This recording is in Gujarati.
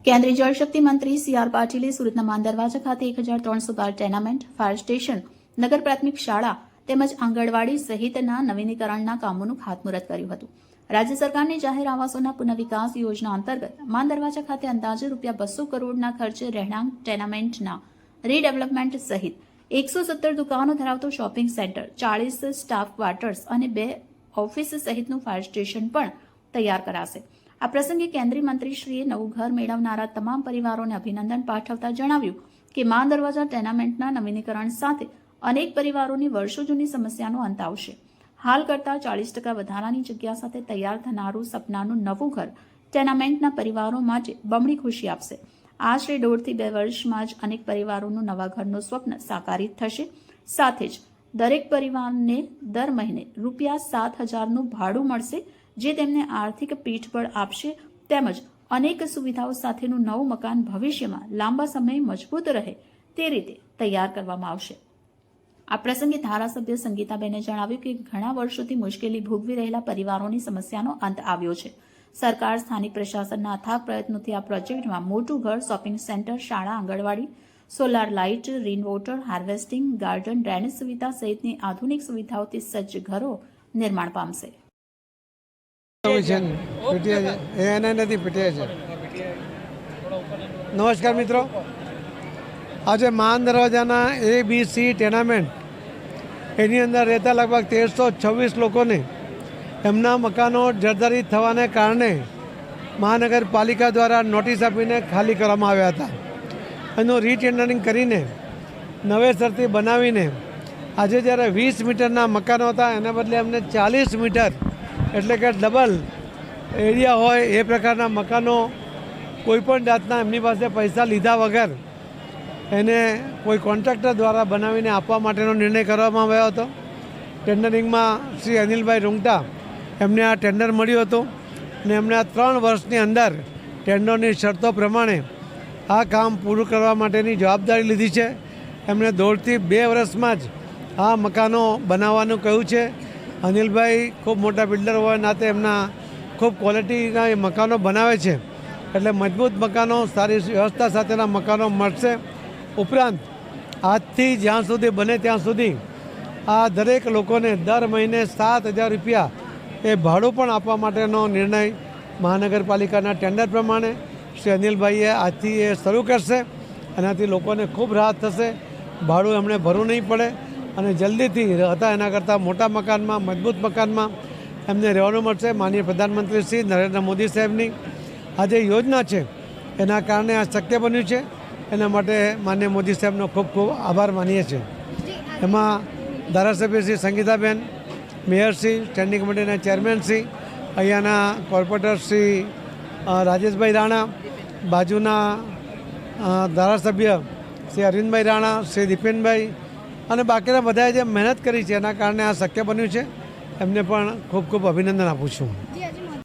કેન્દ્રીય જળશક્તિ મંત્રી સી.આર. પાટીલે સુરતના માંદરવાજા ખાતે 1312 ટેનામેન્ટ, ફાયર સ્ટેશન, નગર પ્રાથમિક શાળા તેમજ આંગણવાડી સહિતના નવીનીકરણના કામોનું ખાતમુહૂર્ત કર્યું હતું. રાજ્ય સરકારની જાહેર આવાસોના પુનઃવિકાસ યોજના અંતર્ગત માંદરવાજા ખાતે અંદાજે ₹200 કરોડના ખર્ચે રહેણાંક ટેનામેન્ટના રીડેવલપમેન્ટ સહિત 117 દુકાનો ધરાવતો શોપિંગ સેન્ટર, 40 સ્ટાફ ક્વાર્ટર્સ અને 2 ઓફિસ સહિતનું ફાયર સ્ટેશન પણ તૈયાર કરાશે. આ પ્રસંગે કેન્દ્રીય મંત્રીશ્રીએ નવું ઘર મેળવનારા તમામ પરિવારોને અભિનંદન પાઠવતા જણાવ્યું કે માંદરવાજા ટેનામેન્ટના નવીનીકરણ સાથે અનેક પરિવારોની વર્ષો જૂની સમસ્યાનો અંત આવશે. હાલ કરતાં 40% વધારાની જગ્યા સાથે તૈયાર થનારું સપનાનું નવું ઘર ટેનામેન્ટના પરિવારો માટે બમણી ખુશી આપશે. આશરે 1.5 થી 2 વર્ષમાં જ અનેક પરિવારોનું નવા ઘરનું સ્વપ્ન સાકારિત થશે. સાથે જ દરેક પરિવારને દર મહિને ₹7,000નું ભાડું મળશે, જે તેમને આર્થિક પીઠબળ આપશે. તેમજ અનેક સુવિધાઓ સાથેનું નવું મકાન ભવિષ્યમાં લાંબા સમય મજબૂત રહે તે રીતે તૈયાર કરવામાં આવશે. આ પ્રસંગે ધારાસભ્ય સંગીતાબેને જણાવ્યું કે ઘણા વર્ષોથી મુશ્કેલી ભોગવી રહેલા પરિવારોની સમસ્યાનો અંત આવ્યો છે. સરકાર, સ્થાનિક પ્રશાસનના અથાગ પ્રયત્નોથી આ પ્રોજેક્ટમાં મોટું ઘર, શોપિંગ સેન્ટર, શાળા, anganwadi, solar light, rain water harvesting, garden, drainage સુવિધા સહિતની આધુનિક સુવિધાઓથી સજ્જ ઘરો નિર્માણ પામશે. નમસ્કાર મિત્રો, આજે માંદરવાજાના ABC ટેનામેન્ટ એની અંદર રહેતા લગભગ 1326 લોકોને એમના મકાનો જર્જરિત થવાને કારણે મહાનગરપાલિકા દ્વારા નોટિસ આપીને ખાલી કરવામાં આવ્યા હતા. એનું રીટેન્ડરિંગ કરીને નવેસરથી બનાવીને આજે જ્યારે 20 મીટરના મકાનો હતા એના બદલે અમને 40 મીટર એટલે કે ડબલ એરિયા હોય એ પ્રકારના મકાનો કોઈપણ જાતના એમની પાસે પૈસા લીધા વગર એને કોઈ કોન્ટ્રાક્ટર દ્વારા બનાવીને આપવા માટેનો નિર્ણય કરવામાં આવ્યો હતો. ટેન્ડરિંગમાં શ્રી અનિલભાઈ રૂંગટા એમને આ ટેન્ડર મળ્યું હતું અને એમણે આ 3 વર્ષની અંદર ટેન્ડરની શરતો પ્રમાણે આ કામ પૂરું કરવા માટેની જવાબદારી લીધી છે. એમણે 1.5 થી 2 વર્ષમાં જ આ મકાનો બનાવવાનું કહ્યું છે. અનિલભાઈ ખૂબ મોટા બિલ્ડર હોવા નાતે એમના ખૂબ ક્વોલિટીના એ મકાનો બનાવે છે, એટલે મજબૂત મકાનો, સારી વ્યવસ્થા સાથેના મકાનો મળશે. ઉપરાંત આજથી જ્યાં સુધી બને ત્યાં સુધી આ દરેક લોકોને દર મહિને ₹7,000 એ ભાડું પણ આપવા માટેનો નિર્ણય મહાનગરપાલિકાના ટેન્ડર પ્રમાણે શ્રી અનિલભાઈએ આજથી એ શરૂ કરશે. એનાથી લોકોને ખૂબ રાહત થશે. ભાડું એમણે ભરવું નહીં પડે અને જલ્દીથી હતા એના કરતાં મોટા મકાનમાં, મજબૂત મકાનમાં એમને રહેવાનું મળશે. માનનીય પ્રધાનમંત્રી શ્રી નરેન્દ્ર મોદી સાહેબની આ જે યોજના છે એના કારણે આ શક્ય બન્યું છે. એના માટે માનનીય મોદી સાહેબનો ખૂબ ખૂબ આભાર માનીએ છીએ. એમાં ધારાસભ્ય શ્રી સંગીતાબેન, મેયરશ્રી, સ્ટેન્ડિંગ કમિટીના ચેરમેનશ્રી, અહીંયાના કોર્પોરેટર શ્રી રાજેશભાઈ રાણા, બાજુના ધારાસભ્ય શ્રી અરવિંદભાઈ રાણા, શ્રી દીપેનભાઈ અને બાકીના બધાએ જે મહેનત કરી છે એના કારણે આ શક્ય બન્યું છે. એમને પણ ખૂબ ખૂબ અભિનંદન આપું છું.